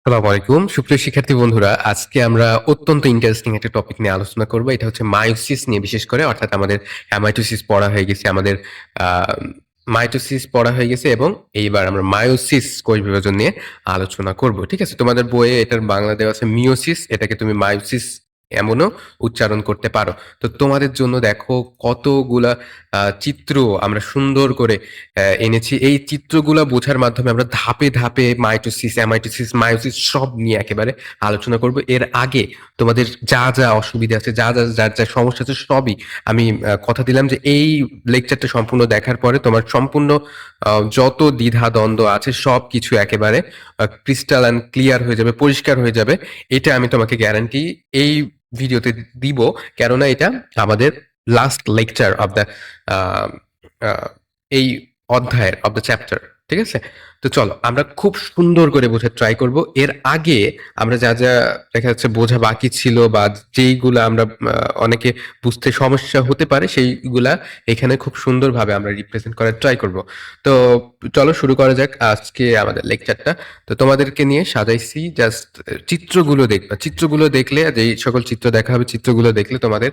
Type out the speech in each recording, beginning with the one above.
আসসালামু আলাইকুম সুপ্রিয় শিক্ষার্থী বন্ধুরা, আজকে আমরা অত্যন্ত ইন্টারেস্টিং একটা টপিক নিয়ে আলোচনা করব। এটা হচ্ছে মায়োসিস নিয়ে, বিশেষ করে অর্থাৎ আমাদের হ্যামাটোসিস পড়া হয়ে গেছে, আমাদের মাইটোসিস পড়া হয়ে গেছে এবং এইবার আমরা মায়োসিস কোষ বিভাজন নিয়ে আলোচনা করব। ঠিক আছে, তোমাদের বইয়ে এটার বাংলা দেওয়া আছে মিওসিস, এটাকে তুমি মায়োসিস এমনও উচ্চারণ করতে পারো। তো তোমাদের জন্য দেখো কতগুলা চিত্র আমরা সুন্দর করে এনেছি। এই চিত্রগুলা বোঝার মাধ্যমে আমরা ধাপে ধাপে মাইটোসিস, অ্যামাইটোসিস, মায়োসিস সব নিয়ে একেবারে আলোচনা করব। এর আগে তোমাদের যা যা অসুবিধা আছে, যা যা যার যা সমস্যা আছে সবই আমি কথা দিলাম যে এই লেকচারটা সম্পূর্ণ দেখার পরে তোমার সম্পূর্ণ যত দ্বিধা দ্বন্দ্ব আছে সব কিছু একেবারে ক্রিস্টাল অ্যান্ড ক্লিয়ার হয়ে যাবে, পরিষ্কার হয়ে যাবে। এটা আমি তোমাকে গ্যারান্টি এই ভিডিওতে দিব, কেননা এটা আমাদের লাস্ট লেকচার অফ দ্য এই অধ্যায়ের অফ দ্য চ্যাপ্টার। ঠিক আছে, তো চলো আমরা খুব সুন্দর করে বোঝার ট্রাই করব। এর আগে আমরা যা যা দেখা যাচ্ছে বোঝা বাকি ছিল বা যেইগুলো আমরা অনেকে বুঝতে সমস্যা হতে পারে সেইগুলা এখানে খুব সুন্দরভাবে আমরা রিপ্রেজেন্ট করার ট্রাই করব। তো চলো শুরু করা যাক আজকে আমাদের লেকচারটা। তো তোমাদেরকে নিয়ে সাজাইছি, জাস্ট চিত্রগুলো দেখবা, চিত্রগুলো দেখলে, যেই সকল চিত্র দেখা হবে চিত্রগুলো দেখলে তোমাদের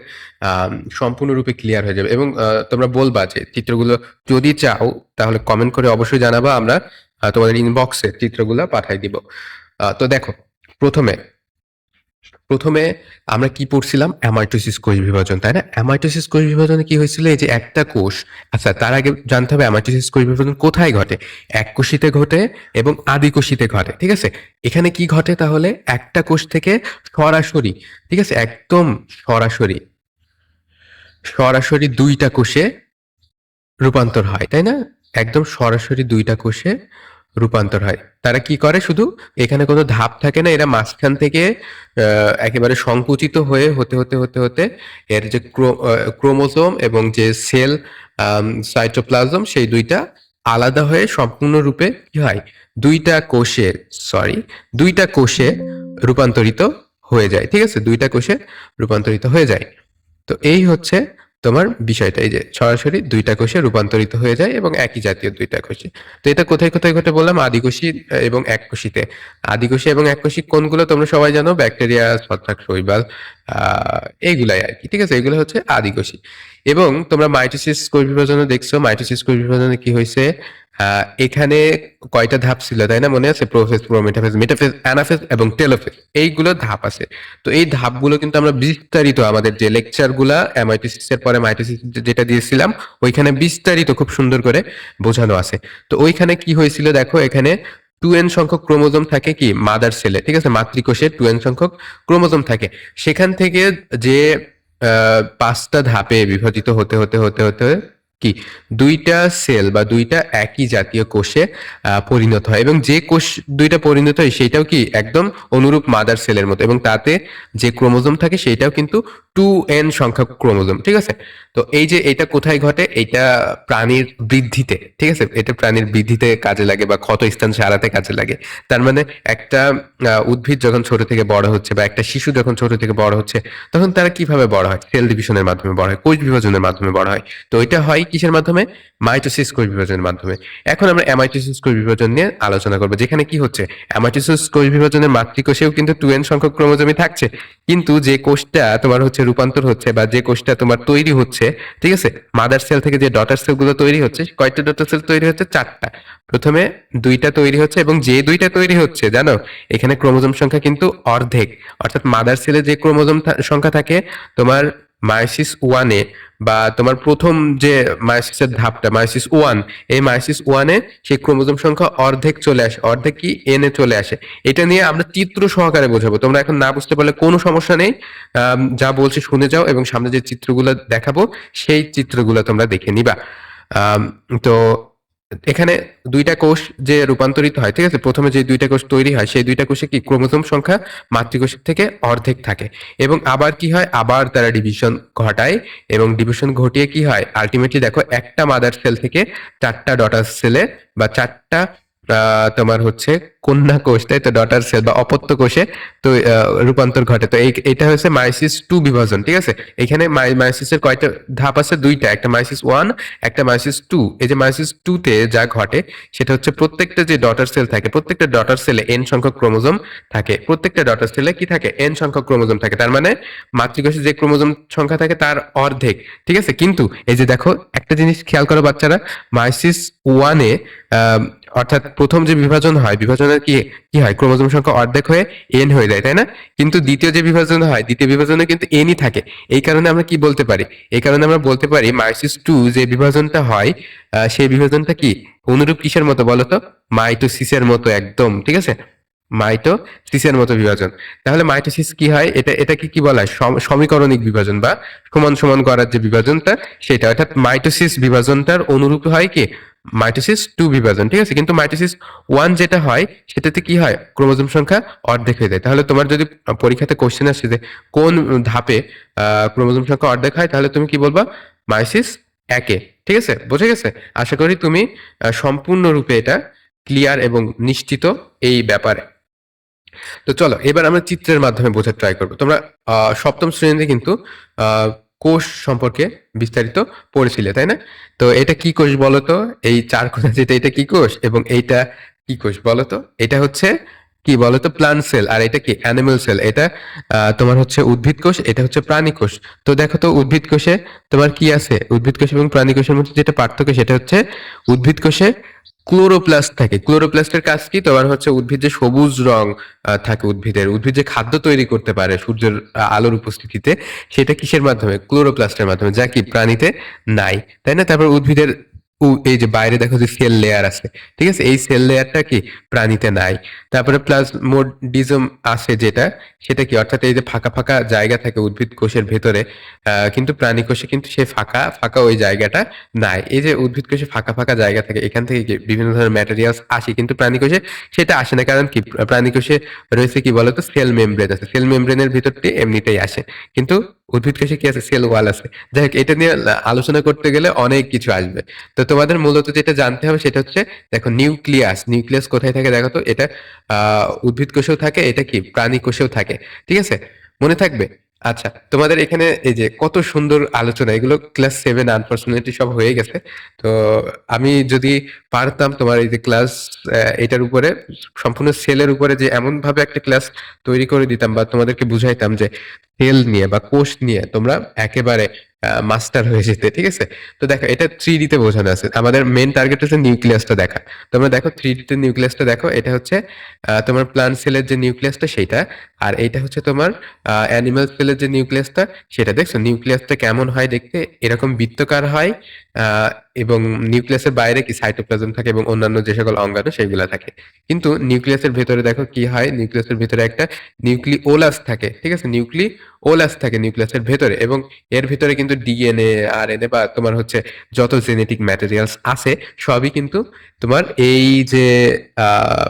সম্পূর্ণরূপে ক্লিয়ার হয়ে যাবে। এবং তোমরা বলবা যে চিত্রগুলো যদি চাও তাহলে কমেন্ট করে অবশ্যই জানাবা, আমরা তোমাদের ইনবক্সে চিত্রগুলো পাঠাই দিব। তো দেখো, প্রথমে প্রথমে আমরা কি পড়ছিলাম? অ্যামাইটোসিস কোষ বিভাজন, তাই না? অ্যামাইটোসিস কোষ বিভাজনে কি হয়েছিল? এই যে একটা কোষ, আচ্ছা তার আগে জানতে হবে অ্যামাইটোসিস কোষ বিভাজন কোথায় ঘটে। এককোষিতে ঘটে এবং আদিকোষিতে ঘটে। ঠিক আছে, এখানে কি ঘটে তাহলে? একটা কোষ থেকে সরাসরি, ঠিক আছে, একদম সরাসরি সরাসরি দুইটা কোষে রূপান্তর হয়, তাই না? একদম সরাসরি দুইটা কোষে রূপান্তর হয়। তারা কি করে? শুধু এখানে কোনো ধাপ থাকে না, এরা মাঝখান থেকে একেবারে সংকুচিত হয়ে হতে হতে হতে হতে এর যে ক্রোমোজোম এবং যে সেল সাইটোপ্লাজম, সেই দুইটা আলাদা হয়ে সম্পূর্ণরূপে কি হয়? দুইটা কোষে, সরি, দুইটা কোষে রূপান্তরিত হয়ে যায়। ঠিক আছে, দুইটা কোষে রূপান্তরিত হয়ে যায়। তো এই হচ্ছে তোমার বিষয়টা, এই যে সরাসরি দুইটা কোষে রূপান্তরিত হয়ে যায় এবং একই জাতীয় দুইটা কোষে। তো এটা কোথায় কোথায় ঘটে বললাম? আদিকোষী এবং এককোষীতে। আদিকোষী এবং এককোষী কোনগুলো তোমরা সবাই জানো, ব্যাকটেরিয়া, ছত্রাক, শৈবাল, এইগুলাই আর কি। ঠিক আছে, এগুলো হচ্ছে আদিকোষী। এবং তোমরা মাইটোসিস কোষ বিভাজনে দেখছো, মাইটোসিস কোষ বিভাজনে কি হয়েছে? এখানে কয়টা ধাপ ছিল তাই না? মনে আছে? প্রোফেজ, প্রোমেটাফেজ, মেটাফেজ, অ্যানাফেজ এবং টেলোফেজ, এইগুলো ধাপ আছে। তো এই ধাপগুলো কিন্তু আমরা বিস্তারিত আমাদের যে লেকচারগুলা অ্যামাইটোসিস এর পরে মাইটোসিস যেটা দিয়েছিলাম ওইখানে বিস্তারিত খুব সুন্দর করে বোঝানো আছে। তো ওইখানে কি হয়েছিল দেখো, এখানে 2n সংখ্যক ক্রোমোজোম থাকে কি মাদার সেলে, ঠিক আছে, মাতৃকোষে 2n সংখ্যক ক্রোমোজোম থাকে। সেখান থেকে যে 5টা ধাপে বিভাজিত হতে হতে হতে হতে কি দুইটা সেল বা দুইটা একই জাতীয় কোষে পরিণত হয়। এবং যে কোষ দুইটা পরিণত হয় সেইটাও কি একদম অনুরূপ মাদার সেলের মতো, এবং তাতে যে ক্রোমোজোম থাকে সেইটাও কিন্তু 2n সংখ্যক ক্রোমোজোম। ঠিক আছে, তো এই যে এটা কোথায় ঘটে? এটা প্রাণীর বৃদ্ধিতে, ঠিক আছে, এটা প্রাণীর বৃদ্ধিতে কাজে লাগে বা ক্ষত স্থান সারাতে কাজে লাগে। তার মানে একটা উদ্ভিদ যখন ছোট থেকে বড় হচ্ছে বা একটা শিশু যখন ছোট থেকে বড় হচ্ছে, তখন তারা কিভাবে বড় হয়? সেল ডিভিশনের মাধ্যমে বড় হয়, কোষ বিভাজনের মাধ্যমে বড় হয়। তো এটা হয় কিসের মাধ্যমে? মাইটোসিস কোষ বিভাজনের মাধ্যমে। এখন আমরা অ্যামাইটোসিস কোষ বিভাজন নিয়ে আলোচনা করবো, যেখানে কি হচ্ছে? অ্যামাইটোসিস কোষ বিভাজনের মাতৃকোষেও কিন্তু 2n সংখ্যক ক্রোমোজোমই থাকছে, কিন্তু যে কোষটা তোমার হচ্ছে রূপান্তর হচ্ছে বা যে কোষটা তোমার তৈরি হচ্ছে, ঠিক আছে, মাদার সেল থেকে যে ডটার সেল গুলো তৈরি হচ্ছে, কয়টা ডটার সেল তৈরি হচ্ছে? 4টা। প্রথমে দুইটা তৈরি হচ্ছে, এবং যে দুইটা তৈরি হচ্ছে জানো, এখানে ক্রোমোজোম সংখ্যা কিন্তু অর্ধেক। অর্থাৎ মাদার সেলে যে ক্রোমোজোম সংখ্যা থাকে তোমার মায়োসিস ওয়ানে, বা তোমার প্রথম যে মায়োসিসের ধাপটা মায়োসিস ওয়ান, এই মায়োসিস ওয়ানে সেই ক্রোমোজোম সংখ্যা অর্ধেক চলে আসে, অর্ধেক কি এনে চলে আসে। এটা নিয়ে আমরা চিত্র সহকারে বোঝাবো, তোমরা এখন না বুঝতে পারলে কোনো সমস্যা নেই, যা বলছি শুনে যাও এবং সামনে যে চিত্রগুলো দেখাবো সেই চিত্রগুলো তোমরা দেখে নিবা। তো এখানে দুইটা কোষ যে রূপান্তরিত হয়, ঠিক আছে, প্রথমে যে দুইটা কোষ তৈরি হয় সেই দুইটা কোষে কি ক্রোমোজোম সংখ্যা মাতৃকোষের থেকে অর্ধেক থাকে। এবং আবার কি হয়? আবার তারা ডিভিশন ঘটায়, এবং ডিভিশন ঘটিয়ে কি হয়? আলটিমেটলি দেখো, একটা মাদার সেল থেকে 4টা ডটার সেলে বা 4টা তোমার হচ্ছে কন্যা কোষ, তাই তো, ডটার সেল বা অপত্য কোষে তো রূপান্তর ঘটে। তো এটা হচ্ছে মায়োসিস টু বিভাজন, ঠিক আছে। এখানে মায়োসিসের কয়টা ধাপ আছে? দুইটা, একটা মায়োসিস ওয়ান, একটা মায়োসিস টু। এই যে মায়োসিস টু তে যা ঘটে সেটা হচ্ছে প্রত্যেকটা যে ডটার সেল থাকে, প্রত্যেকটা ডটার সেলে এন সংখ্যক ক্রোমোজোম থাকে। প্রত্যেকটা ডটার সেলে কি থাকে? এন সংখ্যক ক্রোমোজোম থাকে। তার মানে মাতৃকোষে যে ক্রোমোজোম সংখ্যা থাকে তার অর্ধেক, ঠিক আছে। কিন্তু এই যে দেখো, একটা জিনিস খেয়াল করো বাচ্চারা, মায়োসিস ওয়ানে অর্থাৎ প্রথম যে বিভাজন হয়, বিভাজনের কি কি হয়? ক্রোমোজোম সংখ্যা অর্ধেক হয়ে এন হয়ে যায়, তাই না? কিন্তু দ্বিতীয় যে বিভাজন হয়, দ্বিতীয় বিভাজনে কিন্তু এনই থাকে। এই কারণে আমরা কি বলতে পারি? এই কারণে আমরা বলতে পারি মায়োসিস টু যে বিভাজনটা হয়, সেই বিভাজনটা কি অনুরূপ কিসের মতো বলতো? মাইটোসিসের মতো, একদম ঠিক আছে। মাইটোসিসের মতো বিভাজন। তাহলে মাইটোসিস কি হয়? এটাকে কি বলা হয়? সমীকরণিক বিভাজন বা সমান সমান করার যে বিভাজনটা, সেটা অর্থাৎ মাইটোসিস বিভাজনটার অনুরূপ হয় কি মাইটোসিস টু বিভাজন, ঠিক আছে। কিন্তু মাইটোসিস ওয়ান যেটা হয় সেটাতে কি হয়? ক্রোমোজোম সংখ্যা অর্ধেক হয়ে যায়। তাহলে তোমার যদি পরীক্ষাতে কোশ্চেন আসে যে কোন ধাপে ক্রোমোজোম সংখ্যা অর্ধেক হয়, তাহলে তুমি কি বলবা? মায়োসিস একে, ঠিক আছে। বুঝে গেছে? আশা করি তুমি সম্পূর্ণরূপে এটা ক্লিয়ার এবং নিশ্চিত এই ব্যাপারে। তো চলো এবার আমরা চিত্রের মাধ্যমে বোঝার ট্রাই করবো। তোমরা সপ্তম শ্রেণীতে কিন্তু কোষ সম্পর্কে বিস্তারিত পড়েছিলে, তাই না? তো এটা কি কোষ বলতো? এই চার কোণা যেটা, এটা কি কোষ? এবং এইটা কি কোষ বলতো? এটা হচ্ছে কি বলতো? Plant sell. আর এটা কি? Animal cell. এটা তোমার হচ্ছে উদ্ভিদ কোষ, এটা হচ্ছে প্রাণী কোষ। তো দেখো তো, উদ্ভিদ কোষে তোমার কি আছে? উদ্ভিদ কোষ এবং প্রাণী কোষের মধ্যে যেটা পার্থক্য সেটা হচ্ছে উদ্ভিদ কোষে ক্লোরোপ্লাস্ট থাকে। ক্লোরোপ্লাস্টের কাজ কি? তোমার হচ্ছে উদ্ভিদ যে সবুজ রং থাকে উদ্ভিদের, উদ্ভিদ যে খাদ্য তৈরি করতে পারে সূর্যের আলোর উপস্থিতিতে, সেটা কিসের মাধ্যমে? ক্লোরোপ্লাস্টের মাধ্যমে, যা কি প্রাণীতে নাই, তাই না? তারপর উদ্ভিদের এই যে বাইরে দেখো যে সেল লেয়ার আছে, ঠিক আছে, এই সেল লেয়ারটা কি প্রাণীতে নাই। তারপরে প্লাজমোডিজম আছে যেটা, সেটা কি? অর্থাৎ এই যে ফাঁকা ফাঁকা জায়গা থাকে উদ্ভিদ কোষের ভেতরে, কিন্তু প্রাণী কোষে কিন্তু সেই ফাঁকা ফাঁকা ওই জায়গাটা নাই। এই যে উদ্ভিদ কোষে ফাঁকা ফাঁকা জায়গা থাকে, এখান থেকে কি বিভিন্ন ধরনের ম্যাটেরিয়ালস আসে, কিন্তু প্রাণী কোষে সেটা আসে না। কারণ কি? প্রাণী কোষে রয়েছে কি বলতো? সেল মেমব্রেন আছে। সেল মেমব্রেনের ভিতরটি এমনিতেই আসে, কিন্তু উদ্ভিদ কোষে কি আছে? সেল ওয়াল আছে। যাই হোক, এটা নিয়ে আলোচনা করতে গেলে অনেক কিছু আসবে। তো তোমাদের মূলত যেটা জানতে হবে সেটা হচ্ছে, দেখো নিউক্লিয়াস। নিউক্লিয়াস কোথায় থাকে দেখো তো? এটা উদ্ভিদ কোষেও থাকে, এটা কি প্রাণী কোষেও থাকে, ঠিক আছে। মনে থাকবে? আচ্ছা, তোমাদের এখানে এই যে কত সুন্দর আলোচনা, এগুলো ক্লাস 7 আনফরচুনেটলি সব হয়ে গেছে। তো আমি যদি পারতাম তোমার এই যে ক্লাস এটার উপরে, সম্পূর্ণ সেলের উপরে যে এমন ভাবে একটা ক্লাস তৈরি করে দিতাম বা তোমাদেরকে বুঝাইতাম যে সেল নিয়ে বা কোষ নিয়ে তোমরা একেবারে মাস্টার হয়ে যেতে, ঠিক আছে। তো দেখো, এটা 3D তে বোঝানো আছে। আমাদের মেন টার্গেট হচ্ছে নিউক্লিয়াসটা দেখা। তোমরা দেখো 3D তে নিউক্লিয়াসটা দেখো। এটা হচ্ছে তোমার প্লান্ট সেলের যে নিউক্লিয়াসটা সেইটা, আর এইটা হচ্ছে তোমার অ্যানিমাল সেলের যে নিউক্লিয়াসটা সেটা। দেখছো নিউক্লিয়াসটা কেমন হয় দেখতে? এরকম বৃত্তকার হয়। আহ, এবং নিউক্লিয়াসের বাইরে কি সাইটোপ্লাজম থাকে এবং অন্যান্য যে সকল অঙ্গাণু সেগুলো থাকে। কিন্তু নিউক্লিয়াসের ভেতরে দেখো কি হয়? নিউক্লিয়াসের ভেতরে একটা নিউক্লিওলাস থাকে, ঠিক আছে। নিউক্লিওলাস থাকে নিউক্লিয়াসের ভেতরে, এবং এর ভিতরে কিন্তু ডিএনএ, আরএনএ বা তোমার হচ্ছে যত জেনেটিক ম্যাটেরিয়ালস আছে সবই কিন্তু তোমার এই যে আহ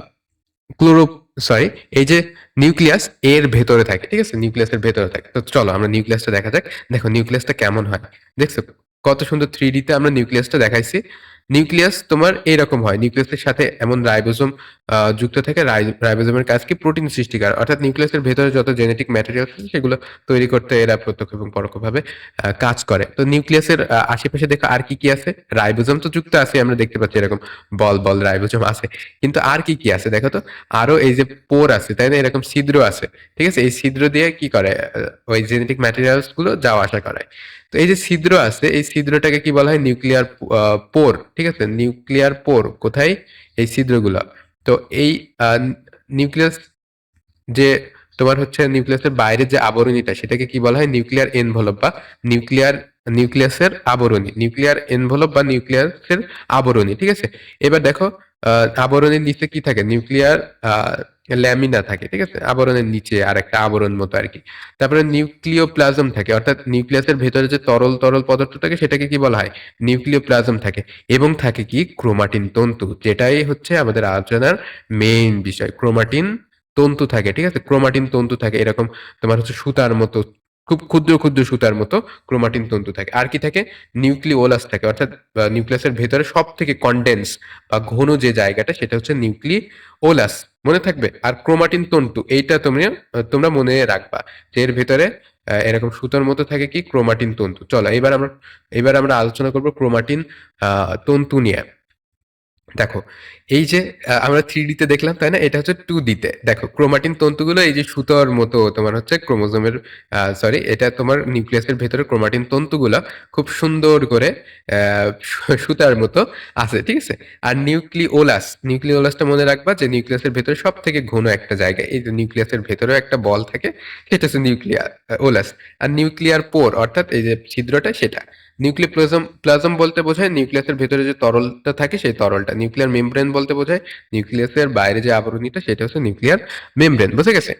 ক্লোরো সরি এই যে নিউক্লিয়াস এর ভেতরে থাকে, ঠিক আছে। নিউক্লিয়াসের ভেতরে থাকে। তো চলো আমরা নিউক্লিয়াসটা দেখা যাক। দেখো নিউক্লিয়াসটা কেমন হয়। দেখছো কত সুন্দর 3D তে আমরা নিউক্লিয়াসটা দেখাইছি। নিউক্লিয়াস তোমার এইরকম হয়। নিউক্লিয়াসের সাথে এমন রাইবোজোম যুক্ত থাকে। রাইবোজোমের কাজ কি? প্রোটিন সৃষ্টি করা। অর্থাৎ নিউক্লিয়াসের ভেতরে যত জেনেটিক ম্যাটেরিয়াল আছে সেগুলো তৈরি করতে এরা প্রত্যক্ষ এবং পরোক্ষভাবে কাজ করে। তো নিউক্লিয়াসের আশেপাশে দেখো আর কি কি আছে? রাইবোজোম তো যুক্ত আছে, আমরা দেখতে পাচ্ছি এরকম বল বল রাইবোজোম আছে। কিন্তু আর কি কি আছে দেখো তো? আরো এই যে পোর আছে, তাই না? এরকম ছিদ্র আছে, ঠিক আছে। এই ছিদ্র দিয়ে কি করে? ওই জেনেটিক ম্যাটেরিয়ালস গুলো যাওয়া আসা করে। তো এই যে ছিদ্র আছে, এই ছিদ্রটাকে কি বলা হয়? নিউক্লিয়ার পোর, ঠিক আছে। নিউক্লিয়ার পোর কোথায়? এই ছিদ্রগুলো। তো এই নিউক্লিয়াস যে তোমার হচ্ছে নিউক্লিয়াসের বাইরে যে আবরণীটা, সেটাকে কি বলা হয়? নিউক্লিয়ার এনভেলপ বা নিউক্লিয়ার নিউক্লিয়াসের আবরণী। নিউক্লিয়ার এনভেলপ বা নিউক্লিয়াসের আবরণী, ঠিক আছে। এবার দেখো আবরণীর নিচে কি থাকে? নিউক্লিয়ার ল্যামিনা থাকে, ঠিক আছে। আবরণের নিচে আর একটা আবরণ মতো আর কি। তারপরে নিউক্লিওপ্লাজম থাকে, অর্থাৎ নিউক্লিয়াসের ভেতরে যে তরল তরল পদার্থ থাকে সেটাকে কি বলা হয়? নিউক্লিওপ্লাজম থাকে। এবং থাকে কি? ক্রোমাটিন তন্তু, যেটাই হচ্ছে আমাদের আলোচনার মেইন বিষয়। ক্রোমাটিন তন্তু থাকে, ঠিক আছে। ক্রোমাটিন তন্তু থাকে এরকম তোমার হচ্ছে সুতার মতো খুব ক্ষুদ্র ক্ষুদ্র সুতার মতো ক্রোমাটিন তন্তু থাকে। আর কি থাকে? নিউক্লিওলাস থাকে, অর্থাৎ নিউক্লিয়াসের ভেতরে সব থেকে কনডেন্স বা ঘন যে জায়গাটা সেটা হচ্ছে নিউক্লিওলাস। মনে থাকবে। আর ক্রোমাটিন তন্তু এইটা তোমরা মনে রাখবা যে এর ভেতরে এরকম সুতার মতো থাকে কি ক্রোমাটিন তন্তু। চলো এবার আমরা আলোচনা করবো ক্রোমাটিন তন্তু নিয়ে। দেখো, এই যে আমরা 3D তে দেখলাম তাই না, এটা হচ্ছে 2D তে। দেখো ক্রোমাটিন তন্তুগুলো এই যে সুতোর মতো তোমার হচ্ছে ক্রোমোজোমের, সরি, এটা তোমার নিউক্লিয়াসের ভেতরে ক্রোমাটিন তন্তুগুলো খুব সুন্দর করে সুতার মতো আছে, ঠিক আছে। আর নিউক্লিওলাসটা মনে রাখবা যে নিউক্লিয়াসের ভেতরে সব থেকে ঘন একটা জায়গা, এই যে নিউক্লিয়াসের ভেতরেও একটা বল থাকে, সেটা হচ্ছে ওলাস। আর নিউক্লিয়ার পোর অর্থাৎ এই যে ছিদ্রটা, সেটা প্লাজম বলতে বোঝায় নিউক্লিয়াসের ভেতরে যে তরলটা থাকে সেই তরলটা। নিউক্লিয়ার মেমব্রেন বলতে বোঝায় নিউক্লিয়াসের বাইরে যে আবরণীটা, সেটা হচ্ছে নিউক্লিয়ার মেমব্রেন। বুঝে গেছে?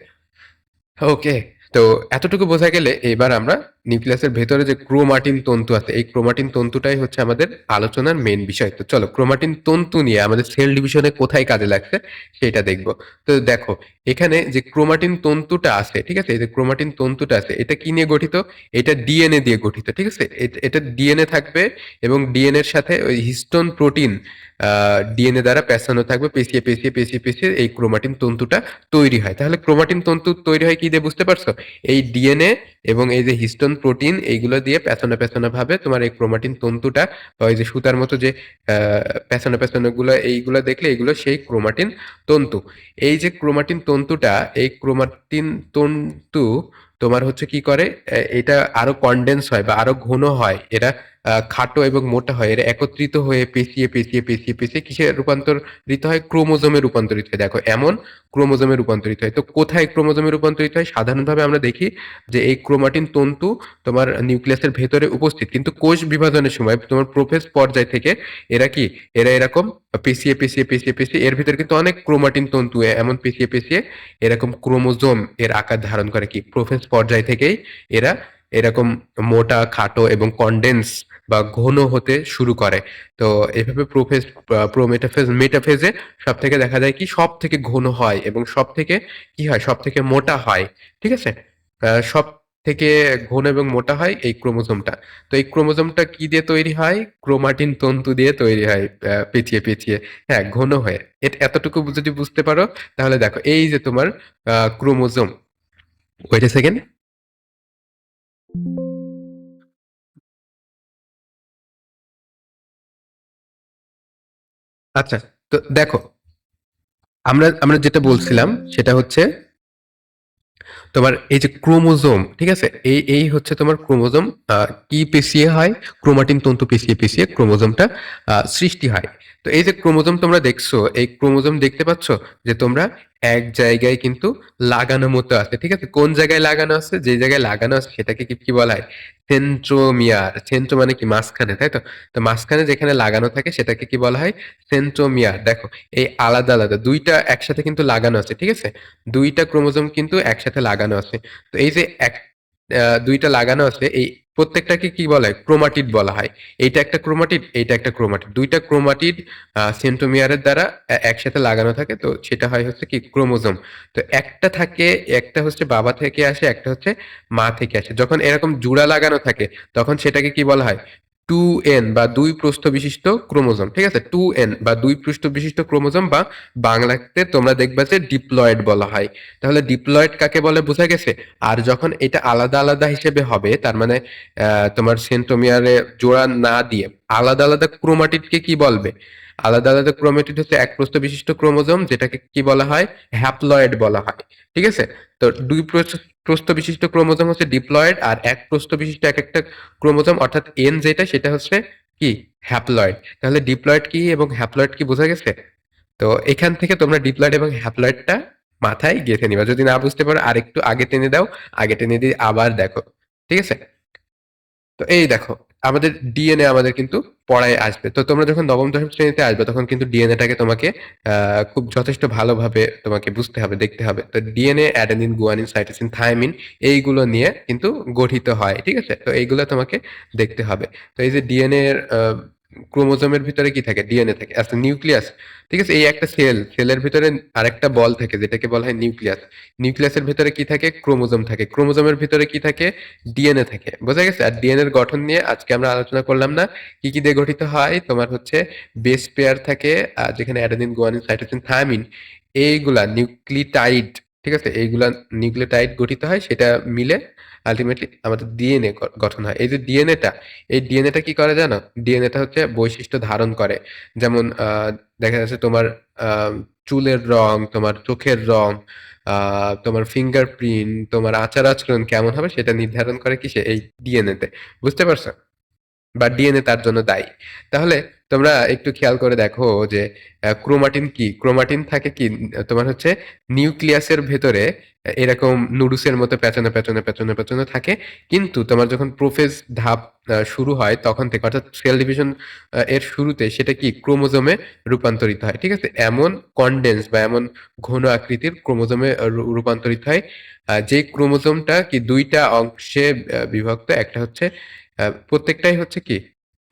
ওকে। তো এতটুকু বোঝা গেলে এবার আমরা নিউক্লিয়াসের ভেতরে যে ক্রোমাটিন তন্তু আছে, এই ক্রোমাটিন তন্তুটাই হচ্ছে আমাদের আলোচনার মেন বিষয়। তো চলো ক্রোমাটিন তন্তু নিয়ে আমাদের সেল ডিভিশনে কোথায় কাজে লাগছে সেটা দেখবো। তো দেখো, এখানে যে ক্রোমাটিন তন্তুটা আছে, ঠিক আছে, এই যে ক্রোমাটিন তন্তুটা আছে, এটা কি নিয়ে গঠিত? এটা ডিএনএ দিয়ে গঠিত, ঠিক আছে। এটা ডিএনএ থাকবে এবং ডিএনএ এর সাথে ওই হিস্টোন প্রোটিন ডিএনএ দ্বারা পেঁচানো থাকবে, পেঁচিয়ে পেঁচিয়ে পেঁচিয়ে পেঁচিয়ে এই ক্রোমাটিন তন্তুটা তৈরি হয়। তাহলে ক্রোমাটিন তন্তু তৈরি হয় কি দিয়ে, বুঝতে পারছো? এই ডিএনএ এবং এই যে হিস্টোন প্রোটিন এইগুলো দিয়ে পেছনে পেছনে ভাবে তোমার এই ক্রোমাটিন তন্তুটা, বা ওই যে সুতার মতো যে পেছনে পেছনে গুলো, এইগুলো দেখলে এগুলো সেই ক্রোমাটিন তন্তু। এই যে ক্রোমাটিন তন্তুটা, এই ক্রোমাটিন তন্তু তোমার হচ্ছে কি করে, এটা আরো কনডেন্স হয় বা আরো ঘন হয়, এরা খাটো এবং মোটা হয়, এরা একত্রিত হয়ে পেঁচিয়ে পেঁচিয়ে পেঁচিয়ে পেঁচিয়ে কিসে রূপান্তরিত হয়? ক্রোমোজোমে রূপান্তরিত হয়। দেখো, এমন ক্রোমোজোমে রূপান্তরিত হয়। তো কোথায় ক্রোমোজোমে রূপান্তরিত হয়? সাধারণভাবে আমরা দেখি যে এই ক্রোমাটিন তন্তু তোমার নিউক্লিয়াসের ভেতরে উপস্থিত, কিন্তু কোষ বিভাজনের সময় তোমার প্রোফেজ পর্যায় থেকে এরা কি, এরা এরকম পেঁচিয়ে পেঁচিয়ে পেঁচিয়ে পেঁচিয়ে, এর ভিতরে কিন্তু অনেক ক্রোমাটিন তন্তু এমন পেঁচিয়ে পেঁচিয়ে এরকম ক্রোমোজোম এর আকার ধারণ করে কি প্রোফেজ পর্যায় থেকেই এরা এরকম মোটা, খাটো এবং কনডেন্স বা ঘন হতে শুরু করে। তো এভাবে মেটাফেজে সব থেকে দেখা যায় কি সব থেকে ঘন হয় এবং সব থেকে কি হয়, সব থেকে মোটা হয়, ঠিক আছে। সব থেকে ঘন এবং মোটা হয় এই ক্রোমোজোমটা। তো এই ক্রোমোজোমটা কি দিয়ে তৈরি হয়? ক্রোমাটিন তন্তু দিয়ে তৈরি হয়, পেঁচিয়ে পেঁচিয়ে, হ্যাঁ, ঘন হয়ে। এতটুকু যদি বুঝতে পারো, তাহলে দেখো এই যে তোমার ক্রোমোজোম, ওয়েট এ সেকেন্ড। আচ্ছা, তো দেখো, আমরা আমরা যেটা বলছিলাম সেটা হচ্ছে তোমার এই যে ক্রোমোজোম, ঠিক আছে, এই এই হচ্ছে তোমার ক্রোমোজোম কি পেশিয়ে হয়? ক্রোমাটিন তন্তু পেশিয়ে পেশিয়ে ক্রোমোজোমটা সৃষ্টি হয়। তো এই যে ক্রোমোজোম তোমরা দেখছো, এই ক্রোমোজোম দেখতে পাচ্ছ যে তোমরা এক জায়গায় কিন্তু লাগানো মতো আছে, ঠিক আছে। কোন জায়গায় লাগানো আছে? যে জায়গায় লাগানো আছে সেটাকে কি কি বলা হয়? সেন্ট্রোমিয়ার। সেন্ট্রো মানে কি? মাঝখানে, তাই তো। তো মাঝখানে যেখানে লাগানো থাকে সেটাকে কি বলা হয়? সেন্ট্রোমিয়ার। দেখো, এই আলাদা আলাদা দুইটা একসাথে কিন্তু লাগানো আছে, ঠিক আছে। দুইটা ক্রোমোজোম কিন্তু একসাথে লাগানো আছে। তো এই যে দুইটা লাগানো আছে, এই প্রত্যেকটাকে কি বলা হয়? ক্রোমাটিড বলা হয়। এইটা একটা ক্রোমাটিড, এইটা একটা ক্রোমাটিড। দুইটা ক্রোমাটিড সেন্ট্রোমিয়ারের দ্বারা একসাথে লাগানো থাকে, তো সেটা হয় হচ্ছে কি ক্রোমোজোম। তো একটা থাকে, একটা হচ্ছে বাবা থেকে আসে, একটা হচ্ছে মা থেকে আসে। যখন এরকম জোড়া লাগানো থাকে তখন সেটাকে কি বলা হয়? 2N বা দুই প্রস্থ বিশিষ্ট ক্রোমোজোম, ঠিক আছে। 2N বা দুই পৃষ্ঠ বিশিষ্ট ক্রোমোজোম, বা বাংলাতে তোমরা দেখবা যে ডিপ্লয়েড বলা হয়। তাহলে ডিপ্লয়েড কাকে বলে বোঝা গেছে। আর যখন এটা আলাদা আলাদা হিসেবে হবে, তার মানে তোমার সেন্ট্রোমিয়ারে জোড়া না দিয়ে আলাদা আলাদা ক্রোমাটিডকে কি বলবে? আলাদা আলাদা ক্রোমাটিড হচ্ছে এক প্রস্থ বিশিষ্ট ক্রোমোজোম, যেটাকে কি বলা হয়? হ্যাপ্লয়েড বলা হয়, ঠিক আছে। তো দুই প্রস্থ বিশিষ্ট ক্রোমোজোম হচ্ছে ডিপ্লয়েড, আর এক প্রস্থ বিশিষ্ট এক একটা ক্রোমোজোম অর্থাৎ এন যেটা, সেটা হচ্ছে কি? হ্যাপ্লয়েড। তাহলে ডিপ্লয়েড কি এবং হ্যাপ্লয়েড কি বোঝা গেছে? তো এখান থেকে তোমরা ডিপ্লয়েড এবং হ্যাপ্লয়েডটা মাথায় গেঁথে নিবা। যদি না বুঝতে পারো আরেকটু আগে টেনে দাও, আগে টেনে দিয়ে আবার দেখো, ঠিক আছে। তো এই দেখো, আমাদের ডিএনএ আমাদের কিন্তু পড়ায় আসবে। তো তোমরা যখন নবম দশম শ্রেণীতে আসবে তখন কিন্তু ডিএনএটাকে তোমাকে খুব যথেষ্ট ভালোভাবে তোমাকে বুঝতে হবে, দেখতে হবে। তো DNA adenine, guanine, cytosine, thymine এইগুলো নিয়ে কিন্তু গঠিত হয়, ঠিক আছে। তো এইগুলো তোমাকে দেখতে হবে। তো এই যে ডিএনএ এর ক্রোমোজোমের ভিতরে কি থাকে? ডিএনএ থাকে। আচ্ছা নিউক্লিয়াস। ঠিক আছে? এই একটা সেল, সেলের ভিতরে আরেকটা বল থাকে যেটাকে বলা হয় নিউক্লিয়াস। নিউক্লিয়াসের ভিতরে কি থাকে? ক্রোমোজোম থাকে। ক্রোমোজোমের ভিতরে কি থাকে? ডিএনএ থাকে। বোঝা গেছে? আর ডিএনএ এর গঠন নিয়ে আজকে আমরা আলোচনা করলাম না। কি, কি দিয়ে গঠিত হয়? তোমার হচ্ছে বেস পেয়ার থাকে যেখানে অ্যাডেনিন, গুয়ানিন, সাইটোসিন, থায়ামিন এইগুলা নিউক্লিটাইড, ঠিক আছে? এইগুলা নিউক্লিওটাইড গঠিত হয় সেটা মিলে আল্টিমেটলি আমাদের ডিএনএ গঠন হয়। এই যে ডিএনএটা, এই ডিএনএটা কি করে জানো? ডিএনএটা হচ্ছে বৈশিষ্ট্য ধারণ করে। যেমন দেখা যাচ্ছে তোমার আহ, চুলের রং, তোমার চোখের রং, তোমার ফিঙ্গারপ্রিন্ট, তোমার আচার আচরণ কেমন হবে সেটা নির্ধারণ করে কিসে? এই ডিএনএ তে। বুঝতে পারছো? বা ডিএনএ তার জন্য দায়ী। তাহলে তোমরা একটু খেয়াল করে দেখো যে ক্রোমাটিন কি? ক্রোমাটিন থাকে কি? তোমার হচ্ছে নিউক্লিয়াসের ভেতরে এরকম নুডলসের মতো পেঁচানো পেঁচানো পেঁচানো পেঁচানো থাকে। কিন্তু তোমার যখন প্রোফেজ ধাপ শুরু হয় তখন থেকে, অর্থাৎ সেল ডিভিশন এর শুরুতে সেটা কি ক্রোমোজোমে রূপান্তরিত হয়। ঠিক আছে? এমন কনডেন্স বা এমন ঘন আকৃতির ক্রোমোজোমে রূপান্তরিত হয় যে ক্রোমোজোমটা কি দুইটা অংশে বিভক্ত। একটা হচ্ছে প্রত্যেকটাই হচ্ছে কি,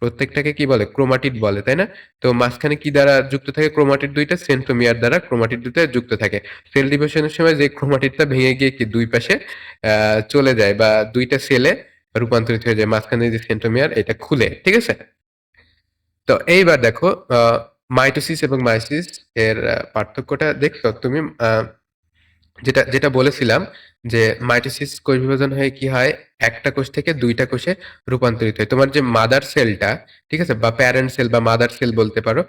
প্রত্যেকটাকে কি বলে? ক্রোমাটিড বলে, তাই না? তো মাঝখানে কি দ্বারা যুক্ত থাকে? ক্রোমাটিড দুইটা সেন্ট্রোমিয়ার দ্বারা ক্রোমাটিড দুইটা যুক্ত থাকে। সেল ডিভিশনের সময় যে ক্রোমাটিডটা ভেঙে গিয়ে কি দুই পাশে চলে যায় বা দুইটা সেলে রূপান্তরিত হয়ে যায়, মাঝখানে যে সেন্ট্রোমিয়ার এটা খুলে। ঠিক আছে? তো এইবার দেখো মাইটোসিস এবং মাইসিস এর পার্থক্যটা দেখছো তুমি? যেটা যেটা বলেছিলাম যে মাইটোসিস কোষ বিভাজন হয়ে কি হয়, একটা কোষ থেকে দুইটা কোষে রূপান্তরিত হয়। তোমার যে মাদার সেলটা, ঠিক আছে, বা প্যারেন্ট সেল বা মাদার সেল বলতে পারো,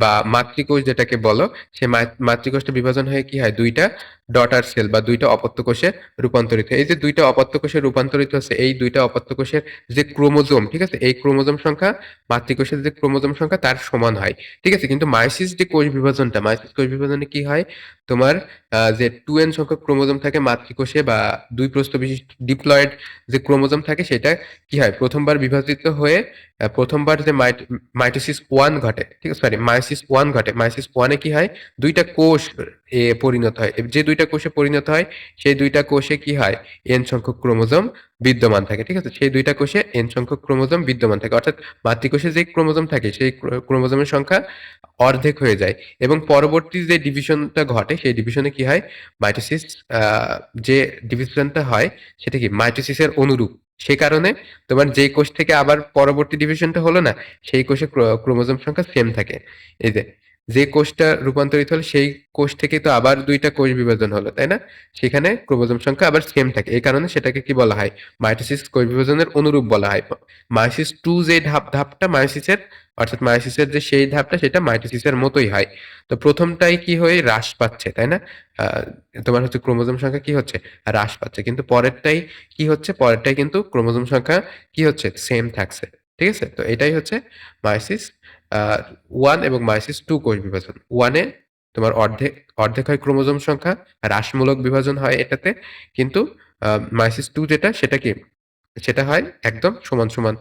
বা মাতৃকোষ যেটাকে বলো, সে মাতৃকোষটা বিভাজন হয়ে কি হয় দুইটা ডটার সেল বা দুইটা অপত্য কোষে রূপান্তরিত হয়। এই যে দুইটা অপত্য কোষে রূপান্তরিত হচ্ছে, এই দুইটা অপত্য কোষের যে ক্রোমোজোম, ঠিক আছে, এই ক্রোমোজোম সংখ্যা মাতৃকোষের যে ক্রোমোজোম সংখ্যা তার সমান হয়। ঠিক আছে? কিন্তু মাইসিস যে কোষ বিভাজনটা, মাইসিস কোষ বিভাজনে কি হয়, তোমার যে 2n সংখ্যক ক্রোমোজোম থাকে মাতৃকোষে বা দুই প্রস্থ বিশিষ্ট ডিপ্লয়েড যে ক্রোমোজোম থাকে সেটা কি হয় প্রথমবার বিভাজিত হয়ে প্রথমবার যে মাইটোসিস ওয়ান ঘটে, ঠিক আছে, সরি মায়োসিস ওয়ান ঘটে। মায়োসিস ওয়ানে কি হয়, দুইটা কোষ পরিণত হয়। যে দুইটা কোষে পরিণত হয় সেই দুইটা কোষে কি হয়, এন সংখ্যক ক্রোমোজোম বিদ্যমান থাকে। ঠিক আছে? সেই দুইটা কোষে এন সংখ্যক ক্রোমোজোম বিদ্যমান থাকে, অর্থাৎ মাতৃকোষে যে ক্রোমোজোম থাকে সেই ক্রোমোজোমের সংখ্যা অর্ধেক হয়ে যায়। এবং পরবর্তী যে ডিভিশনটা ঘটে সেই ডিভিশনে কি হয়, মাইটোসিস যে ডিভিশনটা হয় সেটা কি মাইটোসিসের অনুরূপ। সে কারণে তোমার যে কোষ থেকে আবার পরবর্তী ডিভিশনটা হলো না, সেই কোষে ক্রোমোজোম সংখ্যা সেম থাকে। এই যে যে কোষটা রূপান্তরিত হলো সেই কোষ থেকে তো আবার দুইটা কোষ বিভাজন হলো, তাই না? সেখানে ক্রোমোজোম সংখ্যা আবার সেম থাকে। এই কারণে সেটাকে কি বলা হয়, মাইটোসিস কোষ বিভাজনের অনুরূপ বলা হয়। মায়োসিস টু যে ধাপটা মায়োসিসের, অর্থাৎ মায়োসিসের যে সেই ধাপটা সেটা মাইটোসিসের মতোই হয়। তো প্রথমটাই কি হয়ে হ্রাস পাচ্ছে, তাই না? আহ, তোমার হচ্ছে ক্রোমোজোম সংখ্যা কি হচ্ছে, হ্রাস পাচ্ছে। কিন্তু পরেরটাই কি হচ্ছে, পরেরটাই কিন্তু ক্রোমোজোম সংখ্যা কি হচ্ছে, সেম থাকছে। ঠিক আছে? তো এটাই হচ্ছে মায়োসিস ওয়ান এবং মায়োসিস টু কোষ বিভাজন। ওয়ানে তোমার অর্ধেক অর্ধেক হয় ক্রোমোজোম সংখ্যা, হ্রাসমূলক বিভাজন হয় এটাতে। কিন্তু মায়োসিস টু যেটা সেটা কি, সেটা হয় একদম সমান সমান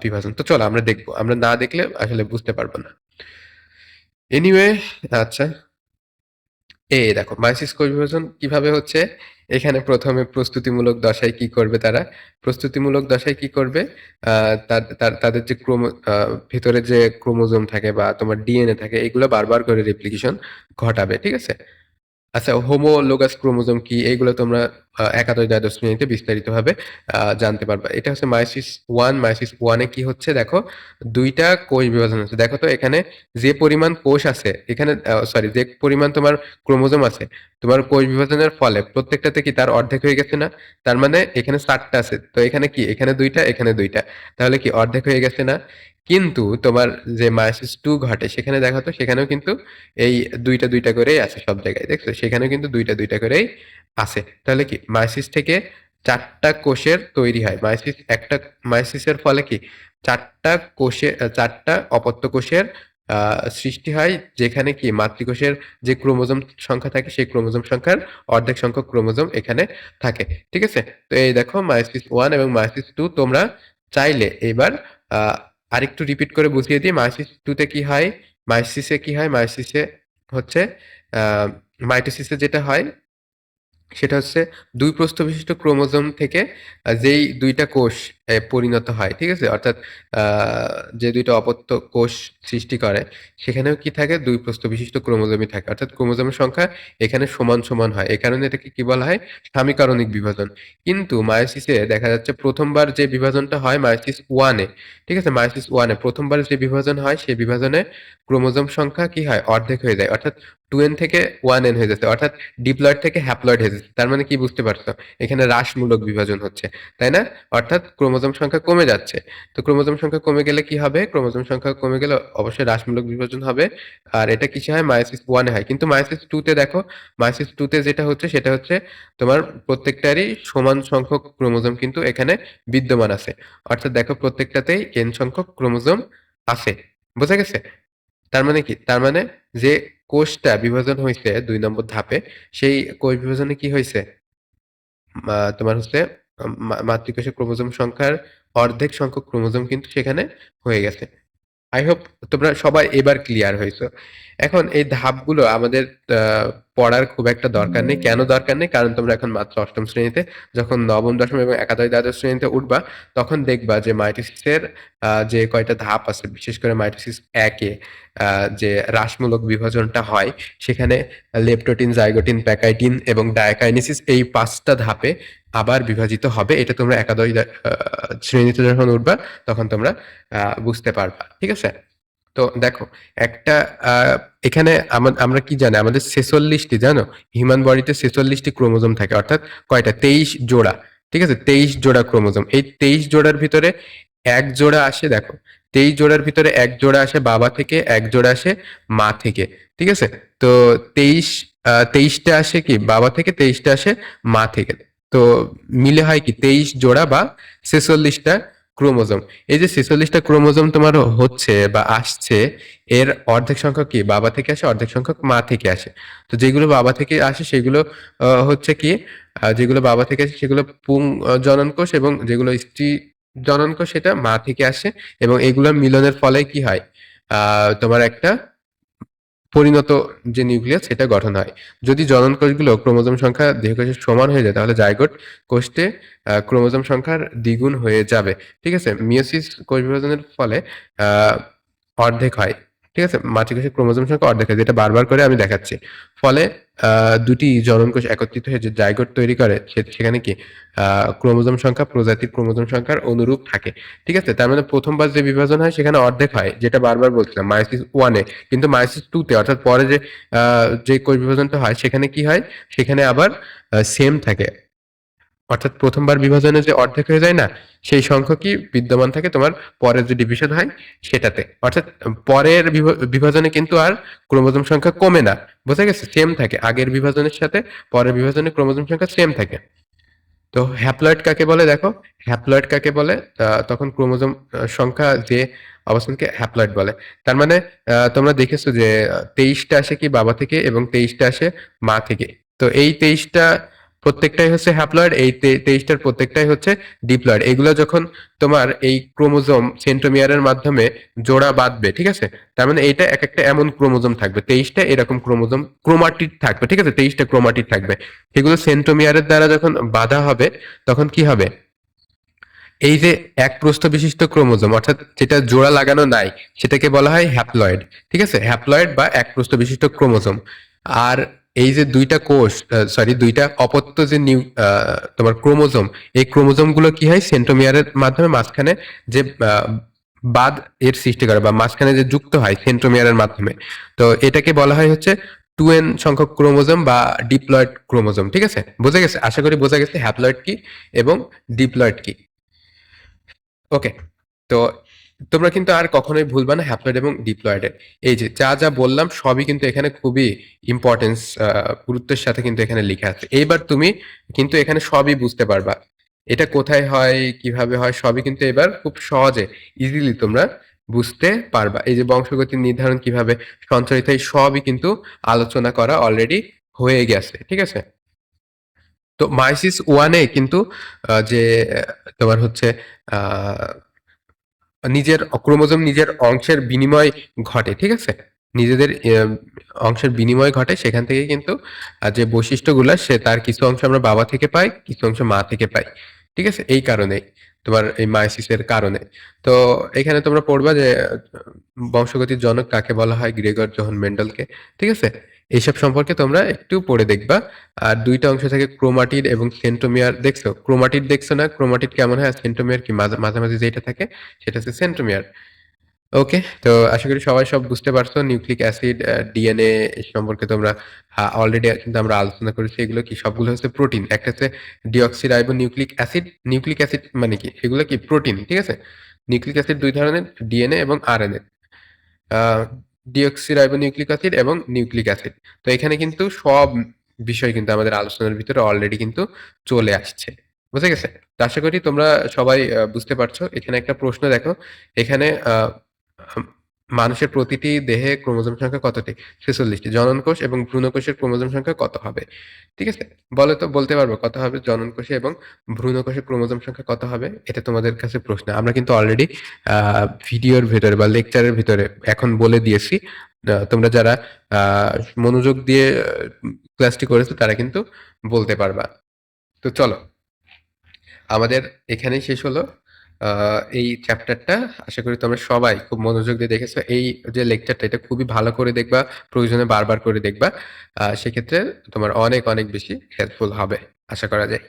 বিভাজন। তো চলো আমরা দেখবো, আমরা না দেখলে আসলে বুঝতে পারবো না। এনিওয়ে, আচ্ছা, এই দেখো মাইসিস কোষ বিভাজন কিভাবে হচ্ছে। এখানে প্রথমে প্রস্তুতিমূলক দশায় কি করবে তারা, প্রস্তুতিমূলক দশায় কি করবে, তাদের যে ভিতরে যে ক্রোমোজোম থাকে বা তোমার ডিএনএ থাকে এগুলো বারবার করে রেপ্লিকেশন ঘটাবে। ঠিক আছে? আচ্ছা, হোমোলোগাস ক্রোমোজোম কি এইগুলো তোমরা একাদশ দ্বাদশ শ্রেণীতে বিস্তারিতভাবে জানতে পারবা। এটা হচ্ছে মায়োসিস ওয়ান। মায়োসিস ওয়ানে কি হচ্ছে দেখো, দুইটা কোষ বিভাজন হচ্ছে। দেখো তো এখানে যে পরিমাণ কোষ আছে এখানে, সরি যে পরিমাণ তোমার ক্রোমোজোম আছে, তোমার কোষ বিভাজনের ফলে প্রত্যেকটাতে কি তার অর্ধেক হয়ে গেছে না? তার মানে এখানে 7টা আছে, তো এখানে কি, এখানে দুইটা এখানে দুইটা, তাহলে কি অর্ধেক হয়ে গেছে না? কিন্তু তোমার যে মায়োসিস টু ঘটে সেখানে দেখো তো সেখানেও কিন্তু এই দুইটা দুইটা করেই আছে সব জায়গায়, দেখছো সেখানে কিন্তু দুইটা দুইটা করেই আছে। তাহলে কি মায়োসিস থেকে চারটা কোষের তৈরি হয়। মায়োসিস একটা, মায়োসিসের ফলে কি চারটা কোষে চারটা অপত্য কোষের সৃষ্টি হয়, যেখানে কি মাতৃকোষের যে ক্রোমোজোম সংখ্যা থাকে সেই ক্রোমোজোম সংখ্যার অর্ধেক সংখ্যক ক্রোমোজোম এখানে থাকে। ঠিক আছে? তো এই দেখো মায়োসিস ওয়ান এবং মায়োসিস টু তোমরা চাইলে এবার আহ আরেকটু রিপিট করে বুঝিয়ে দিই। মায়োসিস টু তে কি হয়, মায়োসিসে কি হয়, মায়োসিসে হচ্ছে আহ মাইটোসিসে যেটা হয় সেটা হচ্ছে দুই প্রস্থ বিশিষ্ট ক্রোমোজোম থেকে যেই দুইটা কোষ পরিণত হয়, ঠিক আছে? অর্থাৎ যে ২ টা অপত্য কোষ সৃষ্টি করে, সেখানেও কি থাকে? ২ প্রস্থ বিশিষ্ট ক্রোমোজোমই থাকে। অর্থাৎ ক্রোমোজোমের সংখ্যা এখানে সমান, সমান হয়। এ কারণে এটাকে কি বলা হয়? সামীকরণিক বিভাজন। কিন্তু মায়োসিসে দেখা যাচ্ছে ১ম বার যে বিভাজনটা হয় মায়োসিস 1 এ, ঠিক আছে? মায়োসিস 1 এ ১ম বার যে বিভাজন হয়, সেই বিভাজনে ক্রোমোজোম সংখ্যা কি হয়? অর্ধেক হয়ে যায়। অর্থাৎ 2n থেকে 1n হয়ে যাচ্ছে। অর্থাৎ ডিপ্লয়েড থেকে হ্যাপ্লয়েড হয়ে যাচ্ছে। তার মানে কি বুঝতে পারছো? এখানে হ্রাসমূলক বিভাজন হচ্ছে। তাই না? অর্থাৎ ক্রোমোজোম সংখ্যা কমে যাচ্ছে। তো ক্রোমোজোম সংখ্যা কমে গেলে কি হবে? ক্রোমোজোম সংখ্যা কমে গেলে অবশ্যই হ্রাসমূলক বিভাজন হবে। আর এটা কিসে হয়? মায়োসিস 1 এ হয়। কিন্তু মায়োসিস 2 তে দেখো, মায়োসিস 2 তে যেটা হচ্ছে সেটা হচ্ছে তোমার প্রত্যেকটারই সমান সংখ্যক ক্রোমোজোম কিন্তু এখানে বিদ্যমান আছে। অর্থাৎ দেখো প্রত্যেকটাতেই n সংখ্যক ক্রোমোজোম আছে। বোঝা গেছে? তার মানে কি? তার মানে যে কোষটা বিভাজন হইছে ২ নম্বর ধাপে, সেই কোষ বিভাজনে কি হইছে? তোমার হচ্ছে মাতৃকোষে ক্রোমোজোম সংখ্যার অর্ধেক সংখ্যক ক্রোমোজোম কিন্তু সেখানে হয়ে গেছে। আই হোপ তোমরা সবাই এবার ক্লিয়ার হইছো। এখন এই ধাপগুলো আমাদের আ পড়ার খুব একটা দরকার নেই। কেন দরকার নেই? কারণ তোমরা এখন মাত্র ৮ম শ্রেণীতে। যখন নবম, দশম এবং একাদশ, দ্বাদশ শ্রেণীতে উঠবা, তখন দেখবা যে মাইটোসিসের যে কয়টা ধাপ আছে, বিশেষ করে মাইটোসিস ১ এ যে হ্রাসমূলক বিভাজনটা হয়, সেখানে লেপ্টোটিন, জাইগোটিন, প্যাকাইটিন এবং ডায়াকাইনেসিস এই ৫ টা ধাপে আবার বিভাজিত হবে। এটা তোমরা একাদশ শ্রেণীতে যখন উঠবা, তখন তোমরা বুঝতে পারবা। ঠিক আছে? তো দেখো একটা এখানে আমরা কি জানি? আমাদের ৪৬ টি জানো? হিউম্যান বডিতে ৪৬ টি ক্রোমোজোম থাকে। অর্থাৎ কয়টা? ২৩ জোড়া। ঠিক আছে? ২৩ জোড়া ক্রোমোজোম। এই ২৩ জোড়ার ভিতরে ১ জোড়া আসে দেখো। ২৩ জোড়ার ভিতরে ১ জোড়া আসে বাবা থেকে, ১ জোড়া আসে মা থেকে। ঠিক আছে? তো ২৩ টা আসে কি? বাবা থেকে, ২৩ টা আসে মা থেকে। তো মিলে হয় কি? ২৩ জোড়া বা ৪৬ টা ক্রোমোজোম। এই যে ৪৬ টা ক্রোমোজোম তোমার হচ্ছে বা আসছে, এর অর্ধেক সংখ্যক কি? বাবা থেকে আসে, অর্ধেক সংখ্যক মা থেকে আসে। তো যেগুলো বাবা থেকে আসে সেগুলো হচ্ছে কি? যেগুলো বাবা থেকে আসে সেগুলো জনন কোষ, এবং যেগুলো স্ত্রী জনন কোষ সেটা মা থেকে আসে, এবং এগুলোর মিলনের ফলে কি হয়? তোমার একটা পরিণত যে নিউক্লিয়াস সেটা গঠন হয়। যদি জনন কোষগুলো ক্রোমোজোম সংখ্যা দেহকোষের সমান হয়ে যায়, তাহলে জাইগোট কোষে ক্রোমোজোম সংখ্যার দ্বিগুণ হয়ে যাবে। ঠিক আছে? মিয়োসিস কোষ বিভাজনের ফলে আ অর্ধেক হয়। ঠিক আছে? মাতৃকোষের ক্রোমোজোম সংখ্যা অর্ধেক হয়, যেটা বারবার করে আমি দেখাচ্ছি। ফলে ২ টি জনন কোষ একত্রিত হয়ে যে জাইগোট তৈরি করে, সেখানে কি আ ক্রোমোজোম সংখ্যা প্রজাতির ক্রোমোজোম সংখ্যার অনুরূপ থাকে। ঠিক আছে? তার মানে ১ম বার যে বিভাজন হয় সেখানে অর্ধেক হয়, যেটা বারবার বলছিলাম মায়োসিস 1 এ। কিন্তু মায়োসিস 2 তে, অর্থাৎ পরে যে কোষ বিভাজনটা হয় সেখানে কি হয়? সেখানে আবার সেম থাকে। অর্থাৎ ১ম বার বিভাজনে যে অর্ধেক হয়ে যায় না? সেই সংখ্যকই বিদ্যমান থাকে তোমার পরের যে ডিভিশন হয় সেটাতে। অর্থাৎ পরের বিভাজনে কিন্তু আর ক্রোমোজোম সংখ্যা কমে না। বোঝা গেছে? সেম থাকে। আগের বিভাজনের সাথে পরের বিভাজনে ক্রোমোজোম সংখ্যা সেম থাকে। তো হ্যাপ্লয়েড কাকে বলে দেখো? হ্যাপ্লয়েড কাকে বলে? তখন ক্রোমোজোম সংখ্যা যে অবস্থানকে হ্যাপ্লয়েড বলে। তার মানে তোমরা দেখেছো যে ২৩ টা আসে কি বাবা থেকে, এবং ২৩ টা আসে মা থেকে। তো এই ২৩ টা প্রত্যেকটাই হচ্ছে হ্যাপ্লয়েড, এই ২৩ টার প্রত্যেকটাই হচ্ছে ডিপ্লয়েড। এগুলো যখন তোমার এই ক্রোমোজোম সেন্ট্রোমিয়ারের মাধ্যমে জোড়া বাঁধবে, ঠিক আছে? তার মানে এইটা একেকটা এমন ক্রোমোজোম থাকবে। ২৩ টা এরকম ক্রোমোজোম, ক্রোমাটিড থাকবে, ঠিক আছে? ২৩ টা ক্রোমাটিড থাকবে। সেগুলো সেন্ট্রোমিয়ারের দ্বারা যখন বাঁধা হবে, তখন কি হবে? এই যে এক প্রস্থ বিশিষ্ট ক্রোমোজোম, অর্থাৎ যেটা জোড়া লাগানো নাই, সেটাকে বলা হয় হ্যাপ্লয়েড। ঠিক আছে? হ্যাপ্লয়েড বা এক প্রস্থ বিশিষ্ট ক্রোমোজোম। আর এই যে ২ টা কোষ, ২ টা অপত্য যে তোমার ক্রোমোজোম, এই ক্রোমোজোম গুলো কি হয়? সেন্ট্রোমিয়ারের মাধ্যমে মাঝখানে যে বাঁধ এর সৃষ্টি করে, বা মাঝখানে যে যুক্ত হয় সেন্ট্রোমিয়ারের মাধ্যমে। তো এটাকে বলা হয় হচ্ছে 2n সংখ্যক ক্রোমোজোম বা ডিপ্লয়েড ক্রোমোজোম। ঠিক আছে? বোঝা গেছে? আশা করি বোঝা গেছে হ্যাপ্লয়েড কি এবং ডিপ্লয়েড কি। ওকে। তো তোমরা কিন্তু আর কখনোই ভুলবা না হ্যাপ্লয়েড এবং ডিপ্লয়েডের। এই যে যা বললাম সবই কিন্তু এখানে খুবই ইম্পোর্টেন্স, গুরুত্বের সাথে কিন্তু এখানে লিখা আছে। এইবার তুমি কিন্তু এখানে সবই বুঝতে পারবা। এটা কোথায় হয়, কিভাবে হয়, সবই কিন্তু এবার খুব সহজে ইজিলি তোমরা বুঝতে পারবা। এই যে বংশগতি নির্ধারণ কিভাবে সঞ্চারিত হয়, সবই কিন্তু আলোচনা করা অলরেডি হয়ে গেছে। ঠিক আছে? তো মাইসিস 1 এ কিন্তু যে তোমার হচ্ছে আ নিজের ক্রোমোজোম নিজের অংশের বিনিময় ঘটে, ঠিক আছে? নিজেদের অংশের বিনিময় ঘটে, সেখান থেকে কিন্তু যে বৈশিষ্ট্যগুলা, সে তার কিছু অংশ আমরা বাবা থেকে পাই, কিছু অংশ মা থেকে পাই। ঠিক আছে? এই কারণেই। তোমার এই মায়োসিসের কারণে। তো এখানে তোমরা পড়বা যে বংশগতির জনক কাকে বলা হয়, গ্রেগর জোহান মেন্ডেলকে। ঠিক আছে, এইসব সম্পর্কে তোমরা একটু পড়ে দেখবা। আর দুইটা অংশ থেকে ক্রোমাটিড এবং সেন্ট্রোমিয়ার দেখছো, ক্রোমাটিড দেখছো না, ক্রোমাটিড কেমন হয়, আর সেন্ট্রোমিয়ার কি মাঝামাঝি যেটা থাকে সেটা হচ্ছে সেন্ট্রোমিয়ার। ওকে, তো আশা করি সবাই সব বুঝতে পারছো। নিউক্লিক অ্যাসিড, ডিএনএ সম্পর্কে তোমরা অলরেডি কিন্তু আমরা আলোচনা করেছি। এগুলো কি সবগুলো হচ্ছে প্রোটিন। একটা হচ্ছে deoxyribo nucleic acid. Nucleic acid মানে কি, এগুলো কি প্রোটিন। ঠিক আছে, নিউক্লিক অ্যাসিড দুই ধরনের, ডিএনএ এবং আরএনএ। ডিঅক্সিরাইবো নিউক্লিক অ্যাসিড এবং নিউক্লিক অ্যাসিড। তো এখানে কিন্তু সব বিষয় কিন্তু আমাদের আলোচনার ভিতরে অলরেডি কিন্তু চলে আসছে। বুঝে গেছে? তো আশা করি তোমরা সবাই বুঝতে পারছো। এখানে একটা প্রশ্ন দেখো, এখানে আম, মানুষের প্রতিটি দেহে ক্রোমোজোম সংখ্যা কতটি? 46টি। জনন কোষ এবং ভ্রূণ কোষের ক্রোমোজোম সংখ্যা কত হবে? ঠিক আছে, বলো তো, বলতে পারবো কত হবে জনন কোষে এবং ভ্রূণ কোষের ক্রোমোজোম সংখ্যা কত হবে? এটা তোমাদের কাছে প্রশ্ন। আমরা কিন্তু অলরেডি ভিডিওর ভিতরে বা লেকচারের ভিতরে এখন বলে দিয়েছি। তোমরা যারা আহ, মনোযোগ দিয়ে ক্লাসটি করেছো তারা কিন্তু বলতে পারবা। তো চলো, আমাদের এখানেই শেষ হলো এই চ্যাপ্টারটা। আশা করি তোমরা সবাই খুব মনোযোগ দিয়ে দেখেছো। এই যে লেকচারটা, এটা খুবই ভালো করে দেখবা, প্রয়োজনে বারবার করে দেখবা। সেক্ষেত্রে তোমার অনেক অনেক বেশি হেল্পফুল হবে আশা করা যায়।